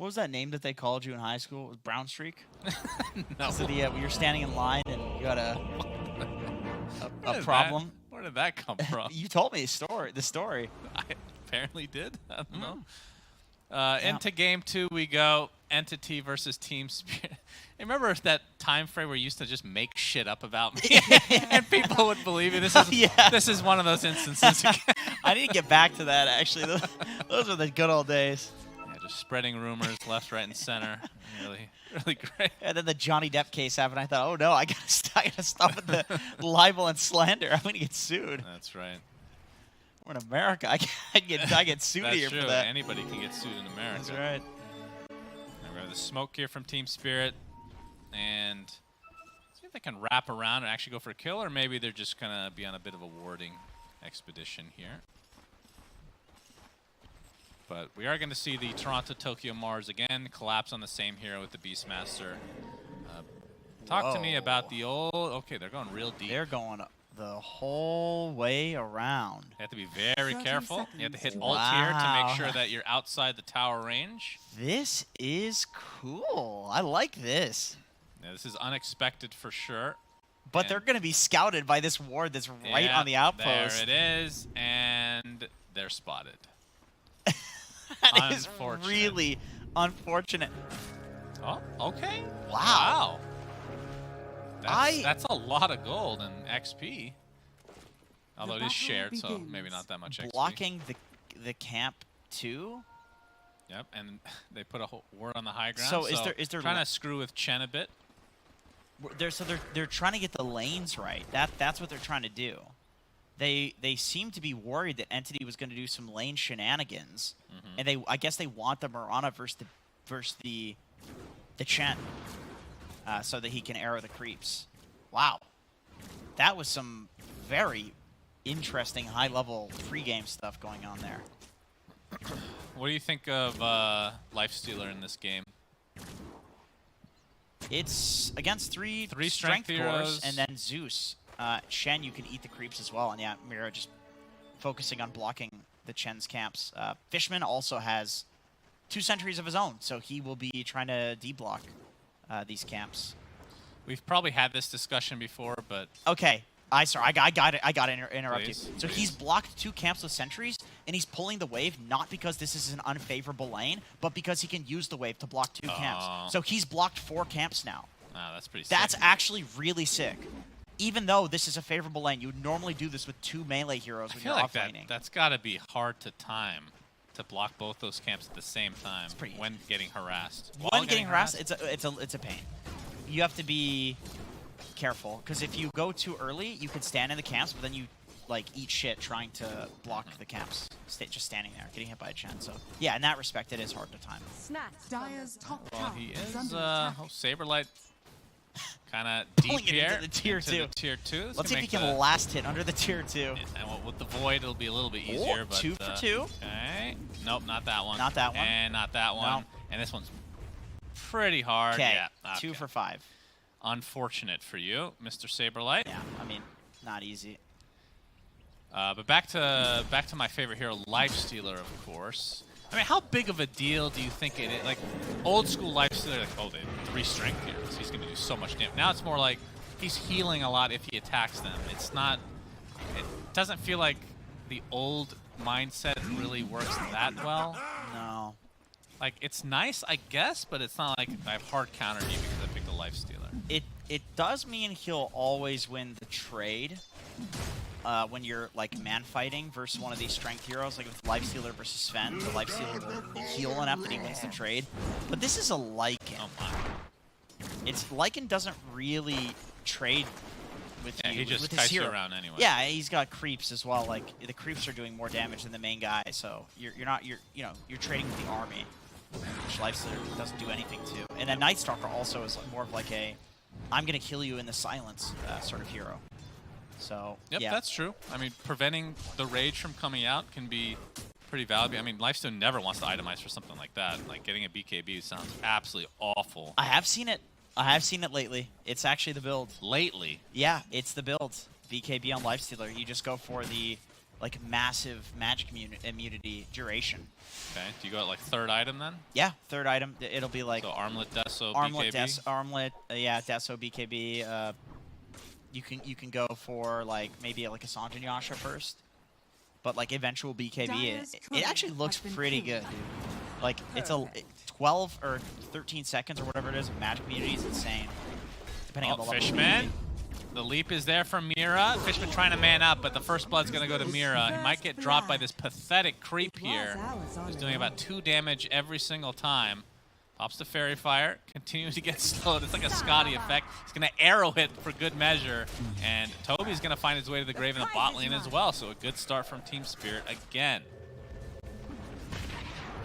What was that name that they called you in high school? It was Brown Streak? No. So when you're standing in line and you got a problem. Where did that come from? You told me the story. I apparently did. I don't know. Yeah. Into game 2 we go. Entity versus Team Spirit. Remember that time frame where you used to just make shit up about me and people would believe you? This is one of those instances. I need to get back to that, actually. Those are the good old days. Yeah, just spreading rumors left, right, and center. Really, really great. And then the Johnny Depp case happened. I thought, oh no, I gotta stop at the libel and slander. I'm gonna get sued. That's right. We're in America. I get sued That's here true. for that. Anybody can get sued in America. That's right. We have the smoke here from Team Spirit, and see if they can wrap around and actually go for a kill, or maybe they're just gonna be on a bit of a warding expedition here. But we are going to see the Toronto Tokyo Mars again collapse on the same hero with the Beastmaster. Talk to me about the old... Okay, they're going real deep. They're going the whole way around. You have to be very careful. You have to hit alt here to make sure that you're outside the tower range. This is cool. I like this. Yeah, this is unexpected for sure. But they're going to be scouted by this ward that's right on the outpost. There it is, and they're spotted. That is really unfortunate. Oh, okay. Wow. That's a lot of gold and XP. Although it is shared, so maybe not that much XP. Blocking the camp too. Yep, and they put a ward on the high ground. So is there trying to screw with Chen a bit? They're trying to get the lanes right. That's what they're trying to do. They seem to be worried that Entity was going to do some lane shenanigans, and I guess they want the Mirana versus the Chen, so that he can arrow the creeps. Wow, that was some very interesting high-level pre-game stuff going on there. What do you think of Lifestealer in this game? It's against three strength cores and then Zeus. Shen, you can eat the creeps as well, and yeah, Mira just focusing on blocking the Chen's camps. Fishman also has 2 sentries of his own, so he will be trying to de-block these camps. We've probably had this discussion before, but okay, I got to interrupt you. So please. He's blocked 2 camps with sentries, and he's pulling the wave not because this is an unfavorable lane, but because he can use the wave to block 2 camps. So he's blocked 4 camps now. That's pretty sick. That's actually really sick. Even though this is a favorable lane, you would normally do this with 2 melee heroes when you're off-laning. That's got to be hard to time, to block both those camps at the same time when getting harassed. When getting harassed, it's a pain. You have to be careful, because if you go too early, you could stand in the camps, but then you eat shit trying to block the camps. Just standing there, getting hit by a Chen. So yeah, in that respect, it is hard to time. Well, he is Saberlight. Kind of deep here into the tier 2. Tier 2. Let's see if he can last hit under the tier 2. And with the void, it'll be a little bit easier. But 2 for 2. Okay. Nope, not that one. Not that one. And not that one. No. And this one's pretty hard. Okay. Yeah. 2 for 5. Unfortunate for you, Mr. Saberlight. Yeah. I mean, not easy. But back to my favorite hero, Lifestealer, of course. I mean, how big of a deal do you think it is? Like, old school Lifestealer, like, oh, they have 3 strength heroes. He's going to do so much damage. Now it's more like he's healing a lot if he attacks them. It's not... It doesn't feel like the old mindset really works that well. No. Like, it's nice, I guess, but it's not like I've hard countered you because I picked a Lifestealer. It does mean he'll always win the trade. When you're man fighting versus one of these strength heroes, like with Lifestealer versus Sven, the Lifestealer will heal enough that he wins the trade. But this is a Lycan. Oh my. Lycan doesn't really trade with you. He just with kites his hero. you around anyway. Yeah, he's got creeps as well. Like the creeps are doing more damage than the main guy, so you're trading with the army, which Lifestealer doesn't do anything to. And then Nightstalker also is more of like a I'm gonna kill you in the silence sort of hero. So, yep, yeah. That's true. I mean, preventing the rage from coming out can be pretty valuable. I mean, Lifestone never wants to itemize for something like that. Like, getting a BKB sounds absolutely awful. I have seen it. I have seen it lately. It's actually the build. Lately? Yeah, it's the build. BKB on Lifestealer. You just go for the like massive magic immunity duration. Okay. Do you go at like third item then? Yeah, third item. It'll be like So armlet, deso, armlet, BKB. armlet, yeah, deso, BKB. You can go for like maybe like a Sanjin Yasha first, but like eventual BKB. It actually looks pretty good, dude. Like it's a 12 or 13 seconds or whatever it is of magic immunity is insane. Depending on the level. Fishman. The leap is there from Mira. Fishman trying to man up, but the first blood's going to go to Mira. He might get dropped by this pathetic creep here. He's doing about 2 damage every single time. Pops the Fairy Fire, continues to get slowed. It's like a Scotty effect. He's going to arrow hit for good measure. And Toby's going to find his way to the grave in the bot lane as well. So a good start from Team Spirit again.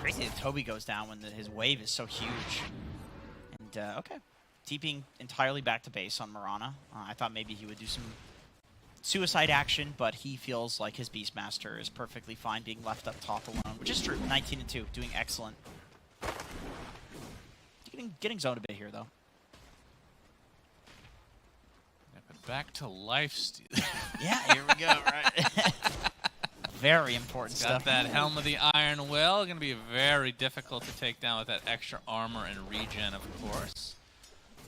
Crazy that Toby goes down when his wave is so huge. And, okay. TPing entirely back to base on Mirana. I thought maybe he would do some suicide action, but he feels like his Beastmaster is perfectly fine being left up top alone, which is true. 19-2, doing excellent. Getting zoned a bit here, though. Yeah, but back to lifesteal. Yeah, here we go, right? Very important stuff. Got that Helm of the Iron Will. Going to be very difficult to take down with that extra armor and regen, of course.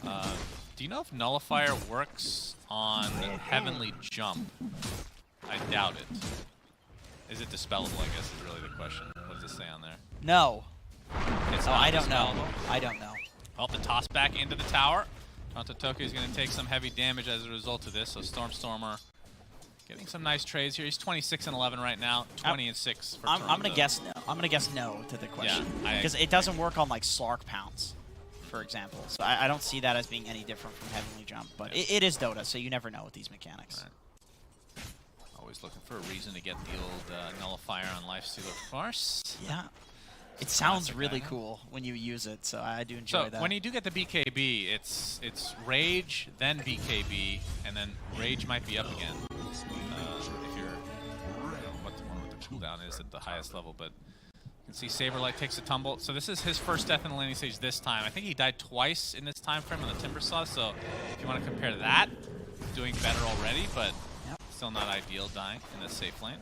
Do you know if Nullifier works on Heavenly Jump? I doubt it. Is it dispellable, I guess, is really the question. What does it say on there? No. It's Oh, not I don't know. dispellable? I don't know. Well, the toss back into the tower. Toronto Tokyo is going to take some heavy damage as a result of this, so Stormer getting some nice trades here. He's 26-11 right now, 20-6 for Toronto. I'm going to guess no. I'm going to guess no to the question. Yeah, because it doesn't work on, like, Slark Pounce, for example. So I don't see that as being any different from Heavenly Jump. But yeah. it is Dota, so you never know with these mechanics. Right. Always looking for a reason to get the old Nullifier on Lifesteal, of course. Yeah. It sounds really cool when you use it, so I do enjoy that. So when you do get the BKB, it's Rage, then BKB, and then Rage might be up again. If you're, what the cooldown is at the highest level, but you can see Saberlight takes a tumble. So this is his first death in the landing stage this time. I think he died twice in this time frame on the Timbersaw, so if you want to compare that, doing better already, but still not ideal dying in the safe lane.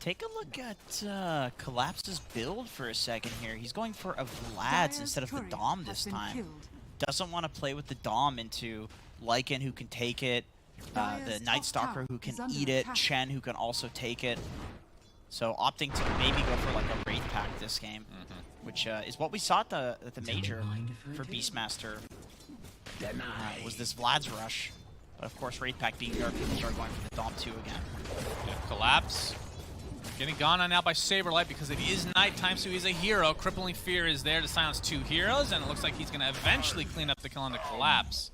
Take a look at Collapse's build for a second here. He's going for a Vlad's instead of the Dom this time. Doesn't want to play with the Dom into Lycan, who can take it, the Night Stalker, who can eat it, Chen, who can also take it. So opting to maybe go for like a Wraith Pact this game, which is what we saw at the Major for Beastmaster. Was this Vlad's Rush. But of course, Wraith Pact being dark, people start going for the Dom 2 again. Yeah, Collapse. Getting gone on now by Saberlight because it is nighttime, so he's a hero. Crippling Fear is there to silence 2 heroes, and it looks like he's going to eventually clean up the kill on the Collapse.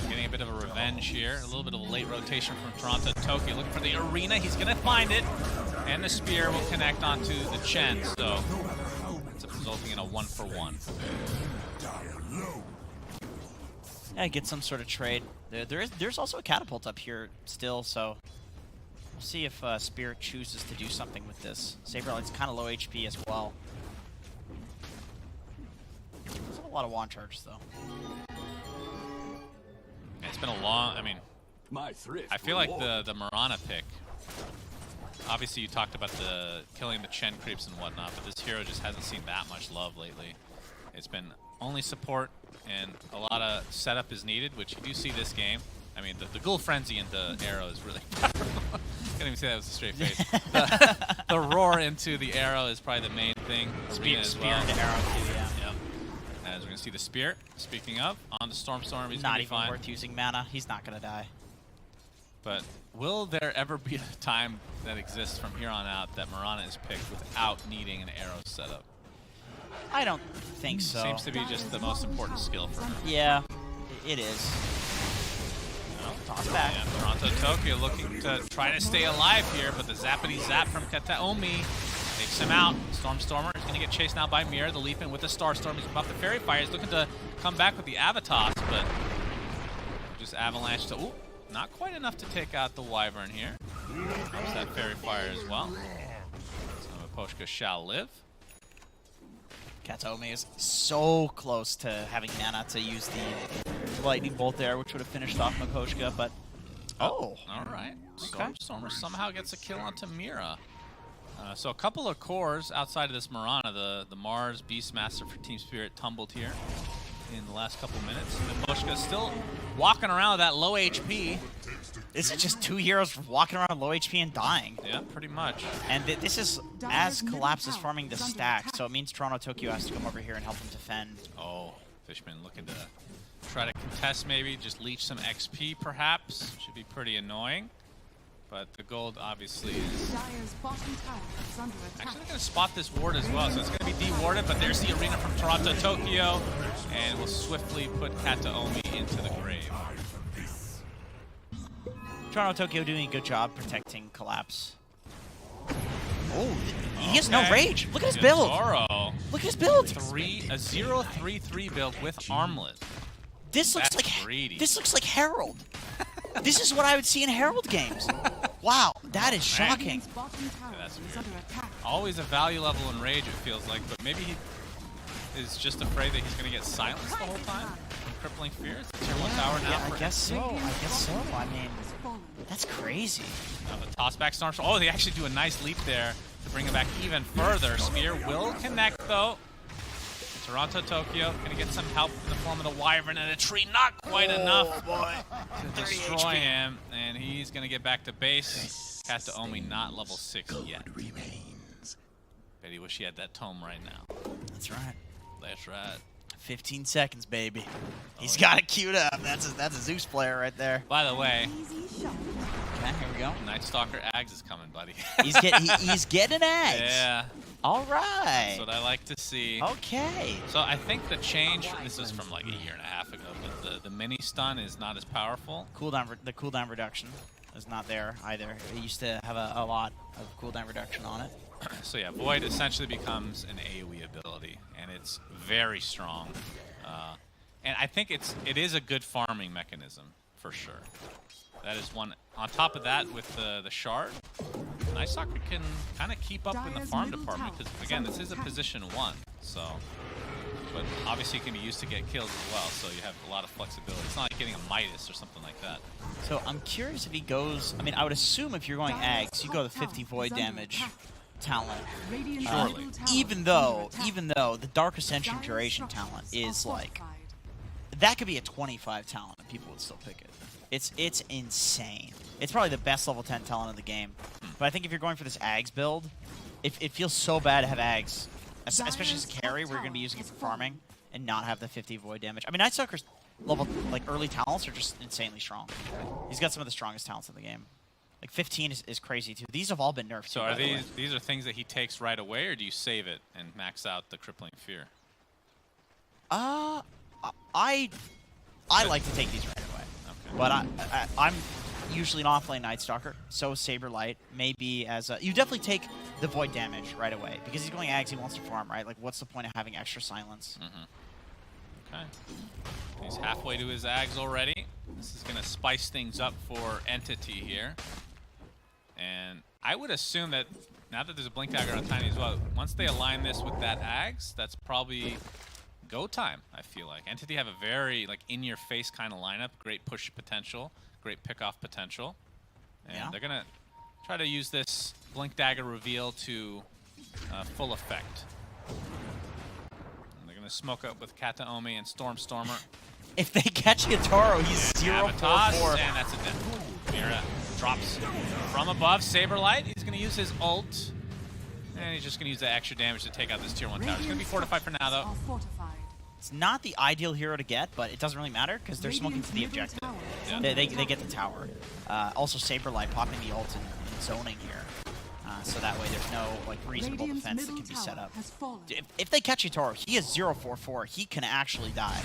Getting a bit of a revenge here. A little bit of a late rotation from Toronto Tokyo. Looking for the arena. He's going to find it, and the spear will connect onto the Chen, so it's resulting in a 1-for-1. Yeah, get some sort of trade. There's also a catapult up here still, so we'll see if Spirit chooses to do something with this. Saberlight's kind of low HP as well. There's a lot of wand charges, though. Yeah, it's been a long... I mean, I feel like the Mirana pick... Obviously, you talked about the killing the Chen creeps and whatnot, but this hero just hasn't seen that much love lately. It's been only support, and a lot of setup is needed, which you do see this game. I mean, the Ghoul Frenzy into Arrow is really powerful. Can't even say that with a straight face. The roar into the Arrow is probably the main thing. Spear as into well. Arrow, too, yeah. Yep. As we're going to see the Spear, speaking of, on the Storm, he's Not going to be even fine. worth using mana. He's not going to die. But will there ever be a time that exists from here on out that Mirana is picked without needing an Arrow setup? I don't think so. Seems to be just the most important skill for her. Yeah, it is. Toss back. Yeah, Toronto Tokyo looking to try to stay alive here, but the zappity zap from Kataomi takes him out. Stormer is going to get chased now by Mira, the leap in with the Starstorm. He's about the Fairy Fire. He's looking to come back with the Avatos, but just avalanche to... Ooh, not quite enough to take out the Wyvern here. There's that Fairy Fire as well. So Maposhka shall live. Kataomi is so close to having mana to use the Lightning Bolt there, which would have finished off Maposhka, but Oh. All right. Okay. Stormer somehow gets a kill onto Mira. So a couple of cores outside of this Mirana. The Mars Beastmaster for Team Spirit tumbled here in the last couple minutes. And Bushka's still walking around with that low HP. Is it just 2 heroes walking around low HP and dying? Yeah, pretty much. And this is as Collapse is farming the stack, so it means Toronto Tokyo has to come over here and help him defend. Oh, Fishman looking to try to contest maybe, just leech some XP perhaps. Should be pretty annoying. But the gold obviously is... Actually, they're going to spot this ward as well, so it's going to be de-warded, but there's the arena from Toronto Tokyo, and will swiftly put Kataomi into the grave. Toronto Tokyo doing a good job protecting Collapse. Oh, he has no rage. Look at his build. Look at his build. A 0-3-3 build with Armlet. This looks like Herald. This is what I would see in Herald games. Wow, that is shocking. Yeah, that's weird. Always a value level in rage, it feels like, but maybe he is just afraid that he's going to get silenced the whole time from Crippling Fear. It's a tier 1 tower now. Yeah, I guess so. I mean, that's crazy. The tossback Storm. Oh, they actually do a nice leap there to bring it back even further. Spear will connect, though. Toronto Tokyo going to get some help in the form of the Wyvern and a tree. Not quite enough to destroy him. And he's going to get back to base. Kataomi not level 6 yet. Bet he wish he had that tome right now. That's right. That's right. 15 seconds, baby. He's got it queued up. That's a Zeus player right there. By the way, okay, here we go. Night Stalker Ags is coming, buddy. he's getting Ags. Yeah. All right. That's what I like to see. Okay. So I think the change, this is from like a year and a half ago, but the mini stun is not as powerful. The cooldown reduction is not there either. It used to have a lot of cooldown reduction on it. So yeah, Void essentially becomes an AoE ability, and it's very strong. And I think it is a good farming mechanism for sure. That is one. On top of that, with the shard, Night Stalker can kind of keep up in the farm department because again, this is a position 1. So, but obviously it can be used to get kills as well. So you have a lot of flexibility. It's not like getting a Midas or something like that. So I'm curious if he goes. I mean, I would assume if you're going Ags, you go the 50 void damage talent. Surely. Even though the Dark Ascension duration talent is like, that could be a 25 talent and people would still pick it. It's insane. It's probably the best level 10 talent in the game. But I think if you're going for this Ags build, it feels so bad to have Ags, especially as a carry where you're going to be using it for farming and not have the 50 void damage. I mean, Night Stalker's level, like, early talents are just insanely strong. He's got some of the strongest talents in the game. Like 15 is crazy too. These have all been nerfed. So are these are things that he takes right away, or do you save it and max out the Crippling Fear? I like to take these right away. Okay. But I'm usually an offlane Night Stalker, so Saberlight maybe as a, you definitely take the void damage right away because he's going Ags, he wants to farm, right? Like what's the point of having extra silence? Okay. He's halfway to his Ags already. This is going to spice things up for Entity here. And I would assume that now that there's a Blink Dagger on Tiny as well, once they align this with that Ags, that's probably go time, I feel like. Entity have a very like in-your-face kind of lineup, great push potential, great pick-off potential. And they're going to try to use this Blink Dagger reveal to full effect. And they're going to smoke up with Kataomi and Stormer. If they catch Yatoro, he's 0-4-4. And that's a death. Mira drops from above. Saberlight, he's going to use his ult. And he's just going to use the extra damage to take out this tier 1 tower. It's going to be fortified for now, though. It's not the ideal hero to get, but it doesn't really matter because they're smoking to the objective. Yeah. They get the tower. Also, Saberlight popping the ult and zoning here. So that way there's no like reasonable defense that can be set up. If they catch Yatoro, he is 0-4-4. He can actually die.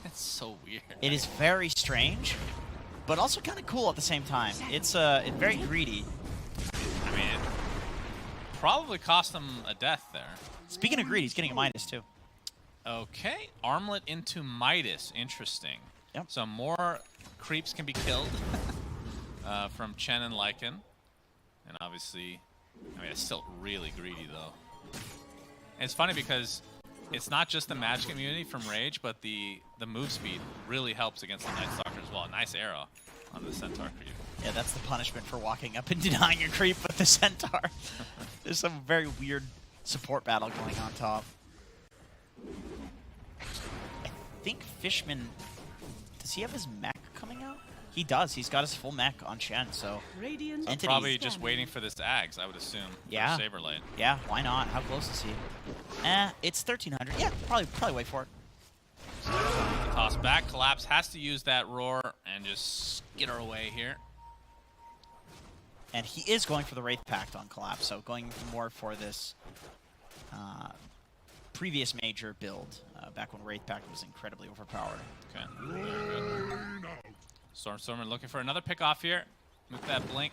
That's so weird. It is very strange, but also kind of cool at the same time. It's very greedy. I mean, it probably cost him a death there. Speaking of greedy, he's getting a Midas too. Okay, Armlet into Midas. Interesting. Yep. So more creeps can be killed from Chen and Lycan. And obviously, I mean, it's still really greedy though. And it's funny because it's not just the magic immunity from Rage, but the move speed really helps against the Night Stalker as well. Nice arrow. on the Centaur creep. Yeah, that's the punishment for walking up and denying your creep with the Centaur. There's some very weird support battle going on top. I think Fishman, does he have his mech coming out? He does. He's got his full mech on Shen, so So probably just waiting for this Ags, I would assume. Yeah. For Saberlight. Yeah, why not? How close is he? It's 1300. Yeah, probably wait for it. The toss back. Collapse has to use that roar and just skitter away here. And he is going for the Wraith Pact on Collapse, so going more for this previous major build, back when Wraith Pact was incredibly overpowered. Okay, very good. Stormer looking for another pick off here with that blink.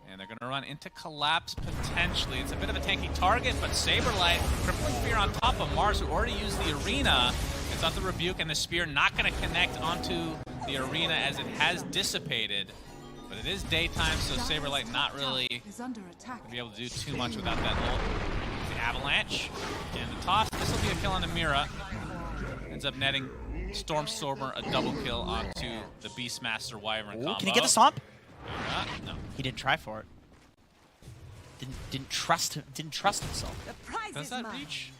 And they're going to run into Collapse potentially. It's a bit of a tanky target, but Saberlight, Crippling Fear on top of Mars, who already used the Arena. It's not the Rebuke, and the Spear not going to connect onto the Arena as it has dissipated. But it is daytime, so Saberlight not really going to be able to do too much without that ult. The Avalanche and the toss. This will be a kill on the Mira. Ends up netting Stormer a double kill onto the Beastmaster Wyvern combo. Can he get the stomp? No. He didn't try for it. Didn't trust himself. Does that reach?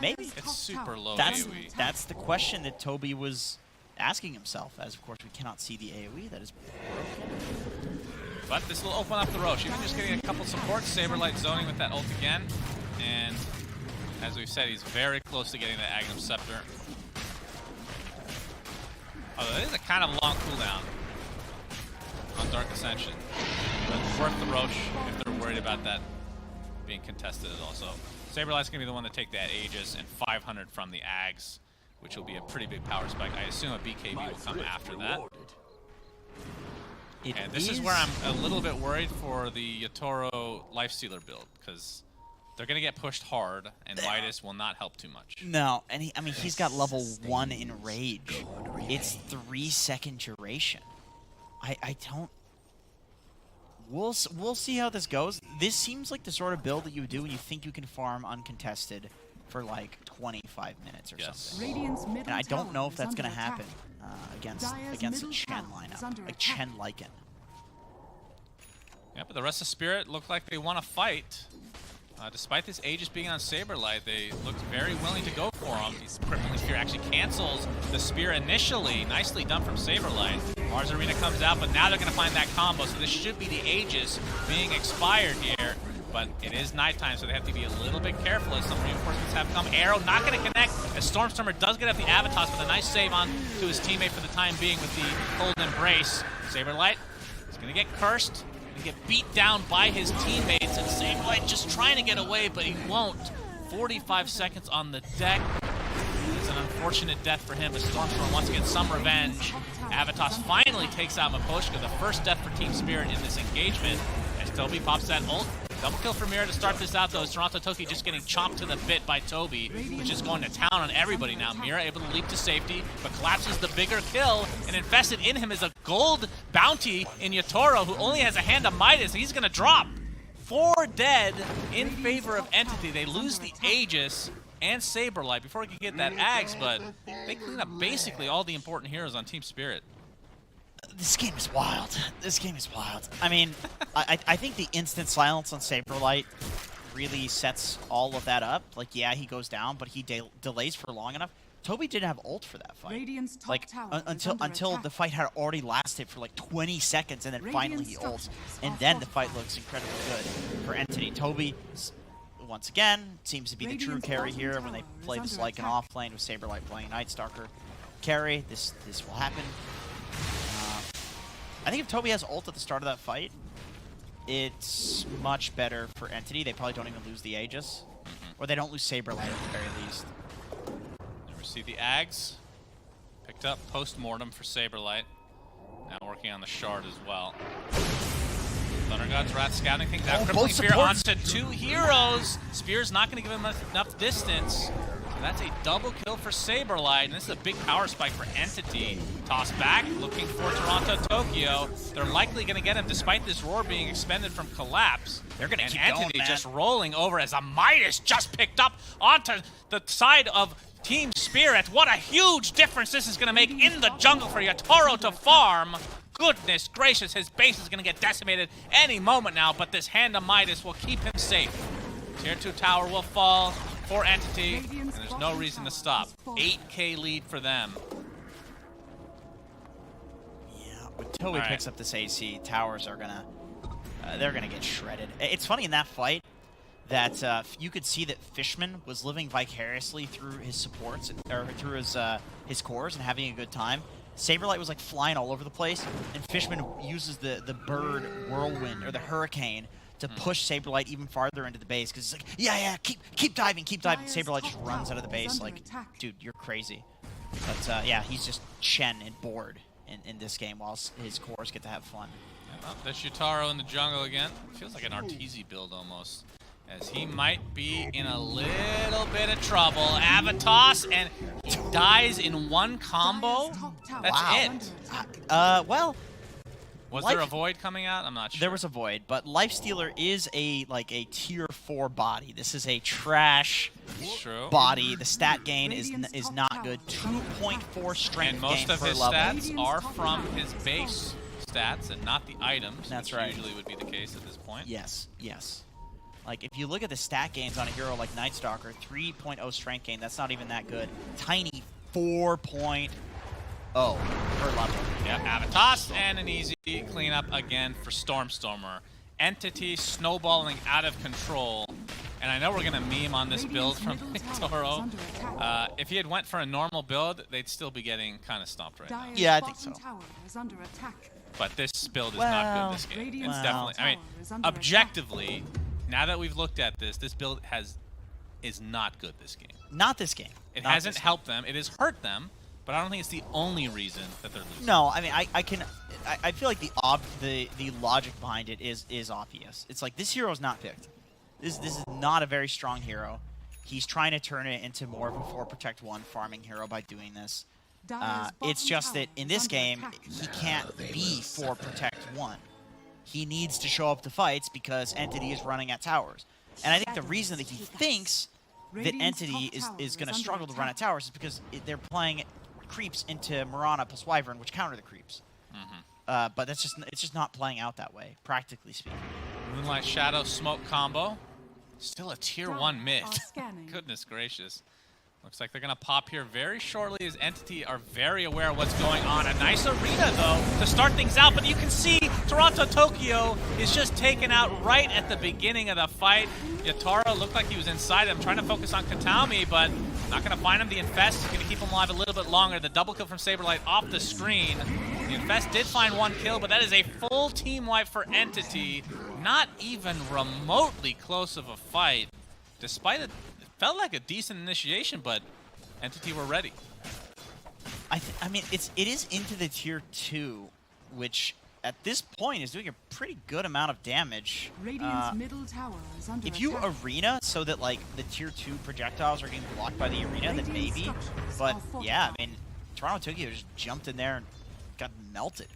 Maybe. It's super low That's AoE. that's the question that Toby was asking himself, as of course we cannot see the AoE that is broken. But this will open up the Roche. Even just getting a couple supports, Saberlight zoning with that ult again. And as we've said, he's very close to getting the Agnum Scepter. Although that is a kind of long cooldown on Dark Ascension. But worth the Roche if they're worried about that being contested also. Saberlight's going to be the one to take that Aegis and 500 from the Ags, which will be a pretty big power spike. I assume a BKB will come after that. And this is where I'm a little bit worried for the Yatoro Lifestealer build, because they're going to get pushed hard, and Midas will not help too much. No, and he's got level 1 in Rage. It's 3-second duration. I don't... We'll see how this goes. This seems like the sort of build that you would do when you think you can farm uncontested for like 25 minutes or something. And I don't know if that's going to happen against a Chen lineup, like Chen Lycan. Yeah, but the rest of Spirit look like they want to fight. Despite this Aegis being on Saberlight, they looked very willing to go for him. His Crippling Fear actually cancels the Spear initially. Nicely done from Saberlight. Mars Arena comes out, but now they're going to find that combo, so this should be the Aegis being expired here. But it is nighttime, so they have to be a little bit careful as some reinforcements have come. Arrow not going to connect, as Stormer does get up the Avatos with a nice save on to his teammate for the time being with the Cold Embrace. Saberlight is going to get cursed. Going to get beat down by his teammates, and Saberlight just trying to get away, but he won't. 45 seconds on the deck. It's an unfortunate death for him, but Stormstorm wants to get some revenge. Avatos finally takes out Maposhka, the first death for Team Spirit in this engagement, as Toby pops that ult. Double kill for Mira to start this out, though. Toronto Toki just getting chomped to the bit by Toby, which is going to town on everybody now. Mira able to leap to safety, but collapses the bigger kill, and invested in him is a gold bounty in Yatoro, who only has a hand of Midas. He's going to drop. 4 dead in favor of Entity. They lose the Aegis and Saberlight before he can get that Axe, but they clean up basically all the important heroes on Team Spirit. This game is wild. This game is wild. I mean, I think the instant silence on Saberlight really sets all of that up. Like, yeah, he goes down, but he delays for long enough. Toby didn't have ult for that fight. Like, until the fight had already lasted for like 20 seconds, and then finally he ults. And then the fight looks incredibly good for Entity. Toby, once again, seems to be the true carry here when they play this like an off lane with Saberlight playing Night Stalker carry. This will happen. I think if Toby has ult at the start of that fight, it's much better for Entity. They probably don't even lose the Aegis. Or they don't lose Saberlight at the very least. And we see the Ags picked up post-mortem for Saberlight. Now working on the Shard as well. Thunder God's Wrath scouting things out. Crippling Fear onto 2 heroes. Spear's not going to give him enough distance. That's a double kill for Saberlight, and this is a big power spike for Entity. Toss back, looking for Toronto Tokyo. They're likely going to get him despite this roar being expended from Collapse. They're going to keep Entity going, just rolling over as a Midas just picked up onto the side of Team Spirit. What a huge difference this is going to make in the jungle for Yatoro to farm. goodness gracious, his base is going to get decimated any moment now, but this Hand of Midas will keep him safe. Tier 2 tower will fall for Entity, and there's no reason to stop. 8K lead for them. Yeah, until he picks up this AC, towers are gonna they're gonna get shredded. It's funny in that fight that you could see that Fishman was living vicariously through his supports or through his cores and having a good time. Saberlight was like flying all over the place, and Fishman uses the bird whirlwind or the hurricane to push Saberlight even farther into the base because he's like, yeah, keep diving, keep diving. Saberlight just runs out of the base like, dude, you're crazy. But yeah, he's just Chen and bored in this game while his cores get to have fun. Well, there's Yutaro in the jungle again. Feels like an Arteezy build almost, as he might be in a little bit of trouble. Avatos, and he dies in one combo. That's it. Well, was there a void coming out? I'm not sure. There was a void, but Lifestealer is a tier 4 body. This is a trash body. The stat gain is not good. 2.4 strength and most gain of per his level. stats are from his base stats and not the items. That's which right. Usually would be the case at this point. Yes. Like, if you look at the stat gains on a hero like Night Stalker, 3.0 strength gain, that's not even that good. Tiny 4.0 per level. Yeah, Avatos, and an easy cleanup again for Stormstormer. Entity snowballing out of control. And I know we're going to meme on this build from Toro. If he had went for a normal build, they'd still be getting kind of stomped right now. Yeah, I think so. But this build is not good this game. It's definitely, I mean, objectively, now that we've looked at this, this build is not good this game. Not this game. It hasn't helped them. It has hurt them, but I don't think it's the only reason that they're losing. No, I mean, I feel like the logic behind it is obvious. It's like, this hero's not picked. This is not a very strong hero. He's trying to turn it into more of a 4 Protect 1 farming hero by doing this. It's just that in this game, he can't be 4 Protect 1. He needs to show up to fights because Entity is running at towers. And I think the reason that he thinks that Entity is going to struggle to run at towers is because they're playing creeps into Mirana plus Wyvern, which counter the creeps. But it's just not playing out that way, practically speaking. Moonlight Shadow Smoke combo. Still a tier 1 mid. Goodness gracious. Looks like they're going to pop here very shortly as Entity are very aware of what's going on. A nice arena, though, to start things out. But you can see Toronto Tokyo is just taken out right at the beginning of the fight. Yataro looked like he was inside him, trying to focus on Katami, but not going to find him. The Infest is going to keep him alive a little bit longer. The double kill from Saberlight off the screen. The Infest did find 1 kill, but that is a full team wipe for Entity. Not even remotely close of a fight, despite it felt like a decent initiation, but Entity were ready. I mean, it is into the tier 2, which at this point is doing a pretty good amount of damage. Middle tower is under if you arena so that like the tier 2 projectiles are getting blocked by the arena, then maybe. But yeah, I mean, Toronto Tokyo just jumped in there and got melted.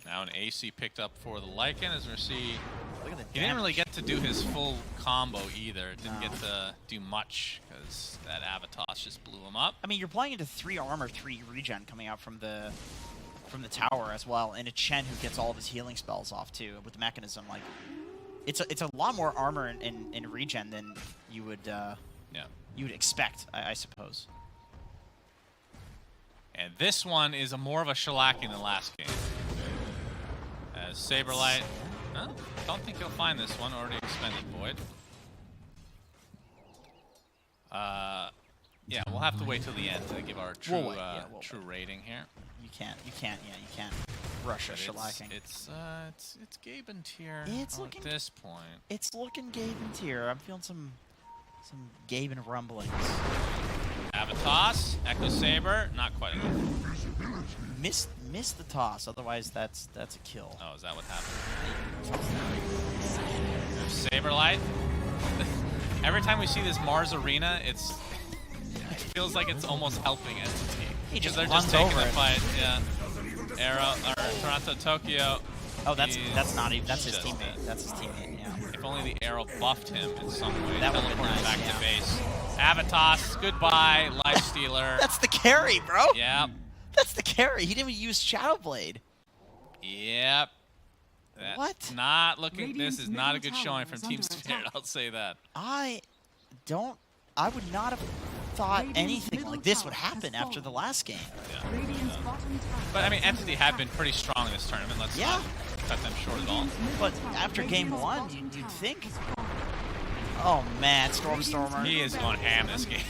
Now an AC picked up for the Lycan as we see. Look at the He didn't really get to do his full combo either. Didn't get to do much because that Avatos just blew him up. I mean, you're playing into 3 armor, 3 regen coming out from the tower as well, and a Chen who gets all of his healing spells off too with the mechanism. Like, it's a lot more armor in regen than you would you would expect, I suppose. And this one is more of a shellacking than last game. As Saberlight, don't think he'll find this one. Already expended Void. Yeah, we'll have to wait till the end to give our true true rating here. You can't rush a shellacking. It's Gaben tier at this point. It's looking Gaben tier. I'm feeling some Gaben rumblings. Avatos, Echo Saber, not quite enough. Missed the toss. Otherwise, that's a kill. Oh, is that what happened? Saberlight. Every time we see this Mars arena, it feels like it's almost helping Entity. Because they're just taking the fight. Yeah. Arrow or Toronto Tokyo. Oh, that's his teammate. That's his teammate. Yeah. If only the arrow buffed him in some way. That would have been nice. Back to base. Avatos, goodbye, Lifestealer. That's the carry, bro. Yeah. That's the carry. He didn't even use Shadow Blade. Yep. That's What? not looking. Radiant's This is not a middle good tower showing from is Team under Spirit. attack. I'll say that. I would not have thought Radiant's anything middle like this tower would has happen after the fallen. last game. Yeah. Radiant's bottom tower But I mean, is under Entity have attack. been pretty strong this tournament. Let's Yeah. not cut them short at all. Radiant's middle But tower- after game Radiant's one, bottom you'd tower think. has fallen. Oh man, Stormstormer. He is going ham this game.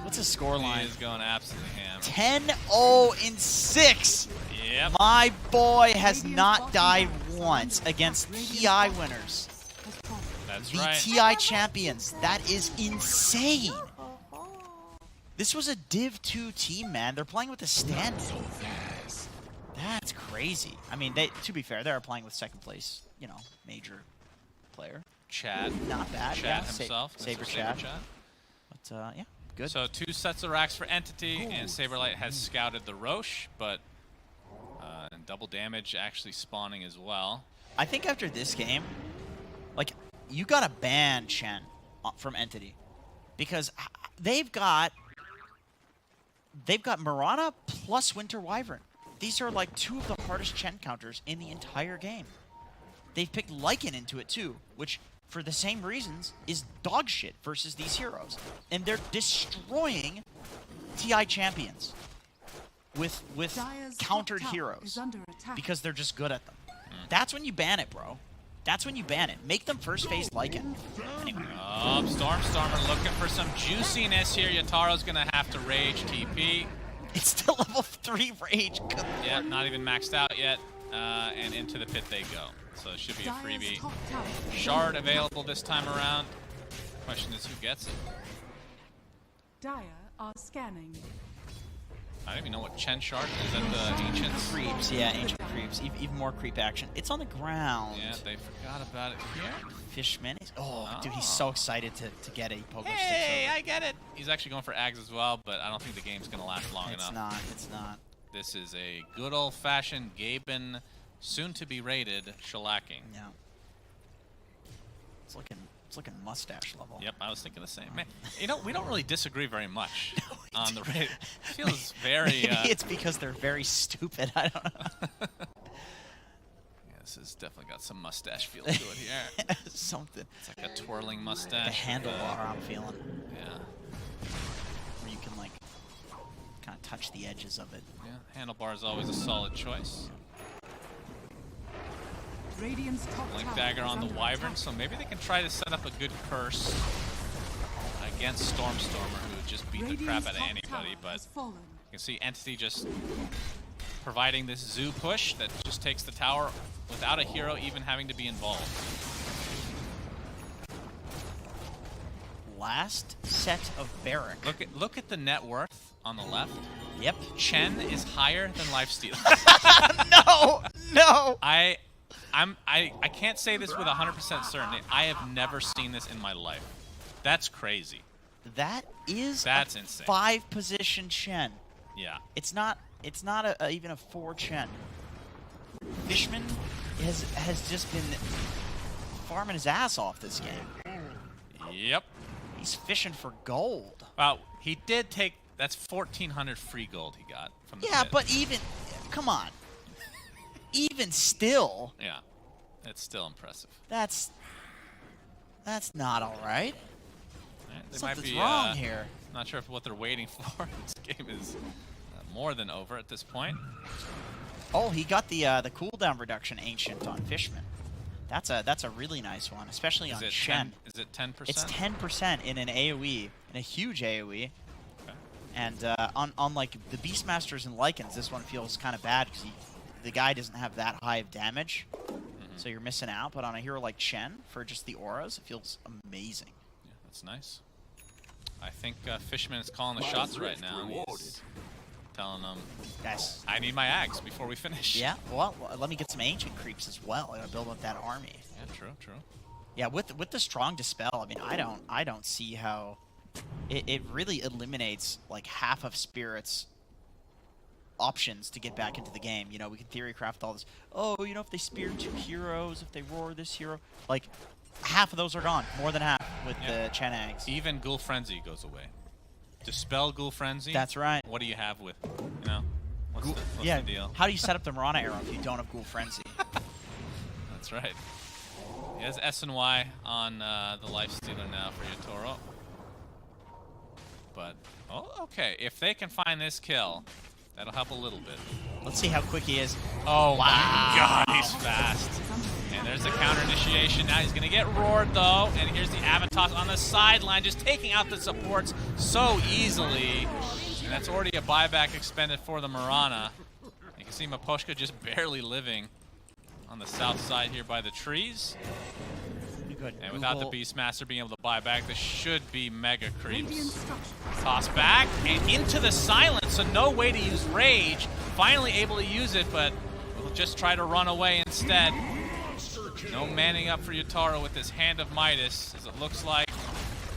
What's his He scoreline? is going absolutely ham. 10-0-6. Yep. My boy has Radiant's not bottom died tower is once under against attack. Radiant's TI bottom winners. has fallen. That's The right. TI champions. That is insane. This was a Div 2 team, man. They're playing with the stand. That's crazy. I mean, to be fair, they're playing with second place, major player. Chad. Not bad. Chad yeah. himself. Mr. Saber Chad. Chad. But, yeah, good. So 2 sets of racks for Entity, and Saberlight has scouted the Roche, but and double damage actually spawning as well. I think after this game, like, you gotta ban Chen from Entity. Because they've got Mirana plus Winter Wyvern. These are like 2 of the hardest Chen counters in the entire game. They've picked Lycan into it too, which, for the same reasons, is dog shit versus these heroes. And they're destroying TI champions with Dire's top countered tower heroes is under attack. because they're just good at them. That's when you ban it, bro. That's when you ban it. Make them first phase Lycan. Anyway. Oh, Stormstormer looking for some juiciness here. Yataro's going to have to rage TP. It's still level 3 rage. Good Yeah, lord. not even maxed out yet. And into the pit they go. So it should be a Dire's freebie. top tower is Shard under available this time around. Question is who gets it. Dire are scanning. I don't even know what Chen Shard is. Is that the Ancients? Creeps, yeah, ancient creeps. Even more creep action. It's on the ground. Yeah, they forgot about it here. Fishman. Dude, he's so excited to get a pogo stick. Hey, I get it. He's actually going for Ags as well, but I don't think the game's going to last long It's enough. not. It's not. This is a good old-fashioned Gaben, soon-to-be rated shellacking. Yeah. It's looking mustache level. Yep, I was thinking the same. Man, we don't really disagree very much on the rate. It feels very. Maybe it's because they're very stupid. I don't know. Yeah, this has definitely got some mustache feel to it here. Something. It's like a twirling The mustache. handlebar I'm feeling. Yeah, Where you can like kind of touch the edges of it. yeah. Handlebar is always a solid choice. Radiant's top Blink tower dagger is on the under Wyvern, attack. so maybe they can try to set up a good curse against Stormstormer, who would just beat the crap Radiant's out of top anybody. tower But has fallen. you can see Entity just providing this zoo push that just takes the tower without a hero even having to be involved. Last set of Barrack. Look at the net worth on the left. Yep. Chen is higher than Lifesteal. No. I can't say this with 100% certainty. I have never seen this in my life. That's crazy. That's insane. 5-position Chen. Yeah. It's not even a 4 Chen. Fishman has just been farming his ass off this game. Yep. He's fishing for gold. Well, he did take. That's 1,400 free gold he got from the Yeah, pit. but come on. Even still, Yeah, it's still impressive. that's not all right. Right, they Something's might be wrong here. Not sure if what they're waiting for. This game is more than over at this point. Oh, he got the cooldown reduction ancient on Fishman. That's a really nice one, especially on Shen. Is it 10%? It's 10% in an AoE, in a huge AoE. Okay. And on like the Beastmasters and Lycans, this one feels kind of bad because the guy doesn't have that high of damage, so you're missing out. But on a hero like Chen, for just the auras, it feels amazing. Yeah, that's nice. I think Fishman is calling the shots right now. He's telling them, Guys, I need my Ags before we finish. yeah. Well, let me get some ancient creeps as well. I gotta build up that army. Yeah, true. Yeah, with the strong dispel, I mean, I don't see how it really eliminates like half of Spirit's options to get back into the game. You know, we can theory craft all this. Oh, you know, if they spear 2 heroes, if they roar this hero, like half of those are gone. More than half with Yeah. the Chen Ags. Even Ghoul Frenzy goes away. Dispel Ghoul Frenzy. That's right. What do you have with, you know, what's the deal? How do you set up the Mirana arrow if you don't have Ghoul Frenzy? That's right. He has S and Y on the Lifestealer now for Yatoro. But, oh, okay. If they can find this kill, that'll help a little bit. Let's see how quick he is. Oh, wow. My God, he's fast. And there's the counter initiation. Now he's going to get roared, though. And here's the Avatos on the sideline, just taking out the supports so easily. And that's already a buyback expended for the Mirana. You can see Miposhka just barely living on the south side here by the trees. Good. And without the Beastmaster being able to buy back, this should be mega creeps. Radiant structures. Toss back and into the silence, so no way to use Rage. Finally able to use it, but we'll just try to run away instead. No manning up for Yatoro with this Hand of Midas, as it looks like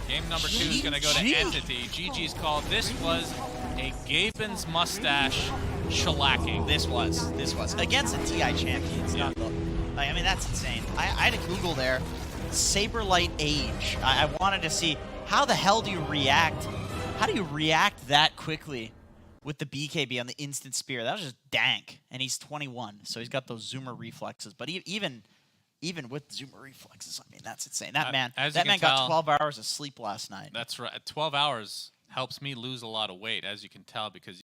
game number 2 is going to go to Entity. GG's called. This was a Gaben's mustache shellacking. This was. Against a TI champion. It's not I mean, that's insane. I had to Google there. Saberlight Age. I wanted to see how the hell do you react? How do you react that quickly with the BKB on the instant spear? That was just dank. And he's 21, so he's got those zoomer reflexes. But even with zoomer reflexes, I mean, that's insane. That man got 12 hours of sleep last night. That's right. 12 hours helps me lose a lot of weight, as you can tell, because